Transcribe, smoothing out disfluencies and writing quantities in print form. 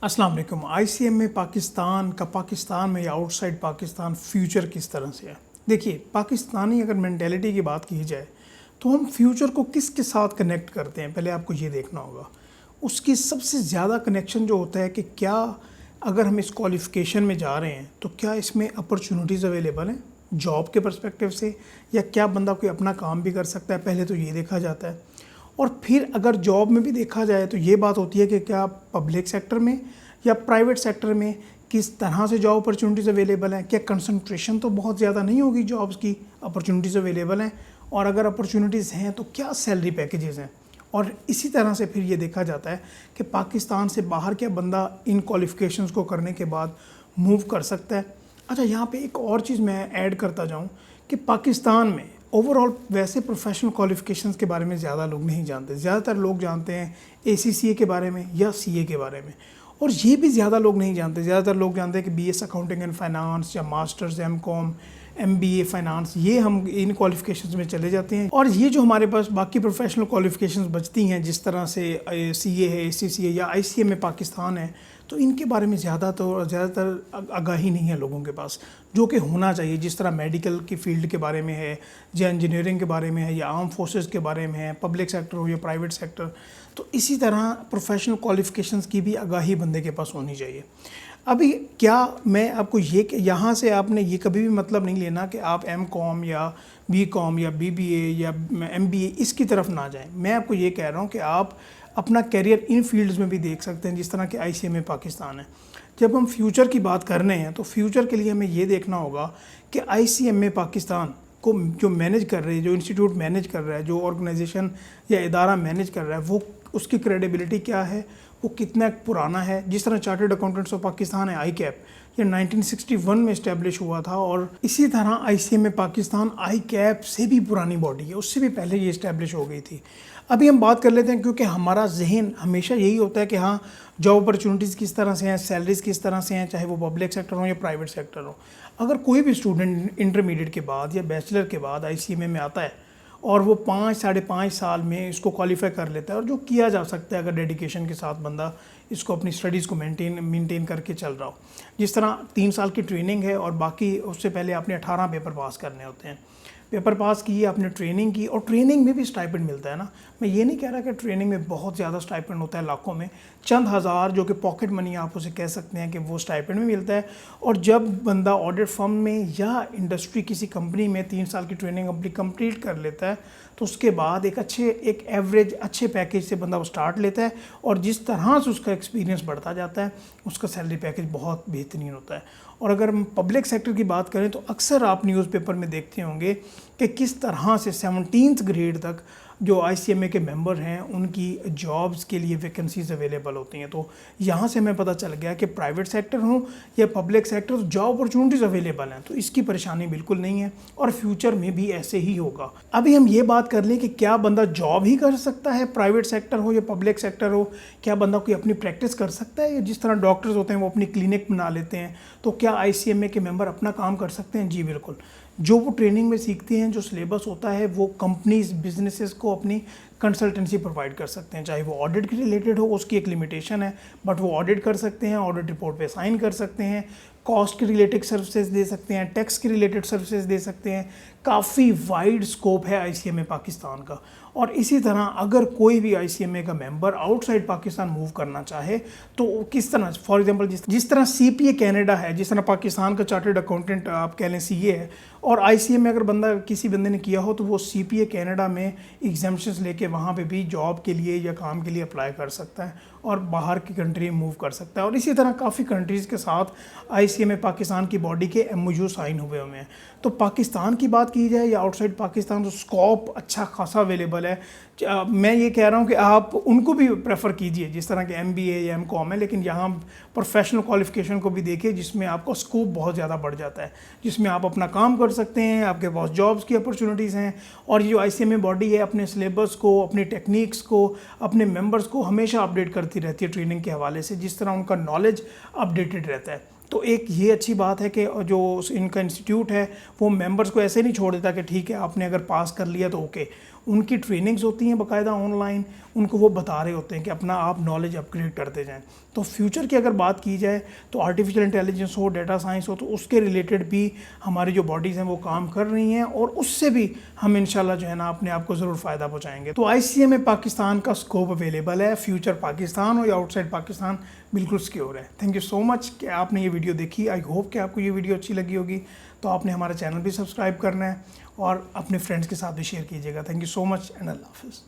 अस्सलाम वालेकुम। ICMA पाकिस्तान में या आउटसाइड पाकिस्तान फ्यूचर किस तरह से है? देखिए, पाकिस्तानी अगर मेंटेलिटी की बात की जाए तो हम फ्यूचर को किसके साथ कनेक्ट करते हैं, पहले आपको ये देखना होगा। उसकी सबसे ज़्यादा कनेक्शन जो होता है कि क्या अगर हम इस क्वालिफ़िकेशन में जा रहे हैं तो क्या इसमें अपॉर्चुनिटीज़ अवेलेबल हैं जॉब के पर्सपेक्टिव से, या क्या बंदा कोई अपना काम भी कर सकता है, पहले तो ये देखा जाता है। और फिर अगर जॉब में भी देखा जाए तो ये बात होती है कि क्या पब्लिक सेक्टर में या प्राइवेट सेक्टर में किस तरह से जॉब अपॉर्चुनिटीज़ अवेलेबल हैं, क्या कंसंट्रेशन तो बहुत ज़्यादा नहीं होगी जॉब्स की, अपॉर्चुनिटीज़ अवेलेबल हैं, और अगर अपॉर्चुनिटीज़ हैं तो क्या सैलरी पैकेजेस हैं। और इसी तरह से फिर ये देखा जाता है कि पाकिस्तान से बाहर क्या बंदा इन क्वालिफ़िकेशंस को करने के बाद मूव कर सकता है। अच्छा, यहाँ पे एक और चीज़ मैं ऐड करता जाऊँ कि पाकिस्तान में ओवरऑल वैसे प्रोफेशनल क्वालिफ़िकेशंस के बारे में ज़्यादा लोग नहीं जानते। ज़्यादातर लोग जानते हैं ACCA के बारे में या CA के बारे में, और ये भी ज़्यादा लोग नहीं जानते। ज़्यादातर लोग जानते हैं कि BS अकाउंटिंग एंड फाइनेंस या मास्टर्स MCOM MBA फाइनेंस, ये हम इन क्वालिफ़िकेशंस में चले जाते हैं। और ये जो हमारे पास बाकी प्रोफेशनल क्वालिफ़िकेशंस बचती हैं, जिस तरह से CA है, ACCA या ICMA पाकिस्तान है, तो इनके बारे में ज़्यादातर आगाही नहीं है लोगों के पास, जो कि होना चाहिए। जिस तरह मेडिकल की फील्ड के बारे में है, या इंजीनियरिंग के बारे में है, या आर्म फोर्सेस के बारे में है, पब्लिक सेक्टर हो या प्राइवेट सेक्टर, तो इसी तरह प्रोफेशनल क्वालिफ़िकेशंस की भी आगाही बंदे के पास होनी चाहिए। अभी क्या मैं आपको ये यहाँ से आपने ये कभी भी मतलब नहीं लेना कि आप MCOM या BCOM या BBA या MBA इसकी तरफ ना जाएं। मैं आपको ये कह रहा हूँ कि आप अपना कैरियर इन फील्ड्स में भी देख सकते हैं, जिस तरह के ICMA पाकिस्तान है। जब हम फ्यूचर की बात कर रहे हैं तो फ्यूचर के लिए हमें ये देखना होगा कि ICMA पाकिस्तान को जो मैनेज कर रहे हैं, जो इंस्टीट्यूट मैनेज कर रहा है, जो ऑर्गेनाइजेशन या इदारा मैनेज कर रहा है, वो उसकी क्रेडिबिलिटी क्या है, वो कितना पुराना है। जिस तरह चार्टर्ड अकाउंटेंट्स ऑफ पाकिस्तान है ICAP, ये 1961 में इस्टेब्लिश हुआ था, और इसी तरह ICMA पाकिस्तान ICAP से भी पुरानी बॉडी है, उससे भी पहले ये इस्टेब्लिश हो गई थी। अभी हम बात कर लेते हैं, क्योंकि हमारा जहन हमेशा यही होता है कि हाँ, जॉब अपॉर्चुनिटीज़ किस तरह से हैं, सैलरीज किस तरह से हैं, चाहे वो पब्लिक सेक्टर हो या प्राइवेट सेक्टर हो। अगर कोई भी स्टूडेंट इंटरमीडिएट के बाद या बैचलर के बाद ICMA में आता है और वो 5-5.5 साल में इसको क्वालिफाई कर लेता है, और जो किया जा सकता है अगर डेडिकेशन के साथ बंदा इसको अपनी स्टडीज़ को मेंटेन करके चल रहा हो। जिस तरह 3 साल की ट्रेनिंग है, और बाकी उससे पहले आपने 18 पेपर पास करने होते हैं। पेपर पास किए, आपने ट्रेनिंग की, और ट्रेनिंग में भी स्टाइपेंड मिलता है ना। मैं ये नहीं कह रहा कि ट्रेनिंग में बहुत ज़्यादा स्टाइपेंड होता है, लाखों में, चंद हज़ार जो कि पॉकेट मनी आप उसे कह सकते हैं कि वो स्टाइपेंड में मिलता है। और जब बंदा ऑडिट फर्म में या इंडस्ट्री किसी कंपनी में 3 साल की ट्रेनिंग अपनी कंप्लीट कर लेता है, तो उसके बाद एक एवरेज अच्छे पैकेज से बंदा वो स्टार्ट लेता है, और जिस तरह से उसका एक्सपीरियंस बढ़ता जाता है, उसका सैलरी पैकेज बहुत बेहतरीन होता है। और अगर हम पब्लिक सेक्टर की बात करें तो अक्सर आप न्यूज़पेपर में देखते होंगे कि किस तरह से 17th ग्रेड तक जो ICMA के मेंबर हैं उनकी जॉब्स के लिए वैकेंसीज अवेलेबल होती हैं। तो यहाँ से हमें पता चल गया कि प्राइवेट सेक्टर हो या public sector, job opportunities available हैं, तो इसकी परेशानी बिल्कुल नहीं है, और फ्यूचर में भी ऐसे ही होगा। अभी हम ये बात कर लें कि क्या बंदा जॉब ही कर सकता है, प्राइवेट सेक्टर हो या पब्लिक सेक्टर हो, क्या बंदा कोई अपनी प्रैक्टिस कर सकता है, या जिस तरह डॉक्टर्स होते हैं वो अपनी क्लिनिक बना लेते हैं, तो क्या ICMA के मेंबर अपना काम कर सकते हैं? जी बिल्कुल। जो वो ट्रेनिंग में सीखते हैं, जो सिलेबस होता है, वो कंपनीज बिजनेसेस को अपनी कंसल्टेंसी प्रोवाइड कर सकते हैं। चाहे वो ऑडिट के रिलेटेड हो, उसकी एक लिमिटेशन है, बट वो ऑडिट कर सकते हैं, ऑडिट रिपोर्ट पे साइन कर सकते हैं, कॉस्ट के रिलेटेड सर्विसेज दे सकते हैं, टैक्स के रिलेटेड सर्विसेज दे सकते हैं। काफ़ी वाइड स्कोप है ICMA पाकिस्तान का। और इसी तरह अगर कोई भी ICMA का मेंबर आउटसाइड पाकिस्तान मूव करना चाहे तो किस तरह, फॉर एग्जांपल जिस तरह CPA कनाडा है, जिस तरह पाकिस्तान का चार्टर्ड अकाउंटेंट आप कह लें CA है, और ICMA अगर किसी बंदे ने किया हो तो वो CPA कनाडा में एग्जाम्पशंस लेके वहाँ पे भी जॉब के लिए या काम के लिए अप्लाई कर सकता है, और बाहर की कंट्री मूव कर सकता है। और इसी तरह काफ़ी कंट्रीज़ के साथ ICMA पाकिस्तान की बॉडी के MOU साइन हुए हैं। तो पाकिस्तान की बात की जाए या आउटसाइड पाकिस्तान, तो स्कोप अच्छा खासा अवेलेबल है। मैं ये कह रहा हूँ कि आप उनको भी प्रेफर कीजिए, जिस तरह के MBA या MCOM है, लेकिन यहाँ प्रोफेशनल क्वालिफिकेशन को भी देखिए, जिसमें आपका स्कोप बहुत ज़्यादा बढ़ जाता है, जिसमें आप अपना काम कर सकते हैं, आपके पास जॉब्स की अपॉर्चुनिटीज़ हैं। और ये जो ICMA बॉडी है अपने सिलेबस को, अपनी टेक्निक्स को, अपने मेंबर्स को हमेशा अपडेट करती रहती है ट्रेनिंग के हवाले से, जिस तरह उनका नॉलेज अपडेटेड रहता है। तो एक ये अच्छी बात है कि जो इनका इंस्टीट्यूट है वो मेंबर्स को ऐसे नहीं छोड़ देता कि ठीक है आपने अगर पास कर लिया तो ओके, ان کی ٹریننگز ہوتی ہیں باقاعدہ آن لائن، ان کو وہ بتا رہے ہوتے ہیں کہ اپنا آپ نالج اپ گریڈ کرتے جائیں. تو فیوچر کی اگر بات کی جائے تو آرٹیفیشیل انٹیلیجنس ہو، ڈیٹا سائنس ہو، تو اس کے ریلیٹڈ بھی ہماری جو باڈیز ہیں وہ کام کر رہی ہیں، اور اس سے بھی ہم انشاءاللہ جو ہے نا اپنے آپ کو ضرور فائدہ پہنچائیں گے. تو ICA میں پاکستان کا اسکوپ اویلیبل ہے، فیوچر پاکستان ہو یا آؤٹ سائڈ پاکستان بالکل سکیور ہے. تھینک یو سو مچ کہ آپ نے یہ ویڈیو دیکھی. آئی ہوپ کہ آپ کو یہ ویڈیو اچھی لگی ہوگی. تو آپ نے ہمارا چینل بھی سبسکرائب کرنا ہے اور اپنے فرینڈس کے ساتھ بھی شیئر کیجیے گا. Thank you so much and اللہ حافظ.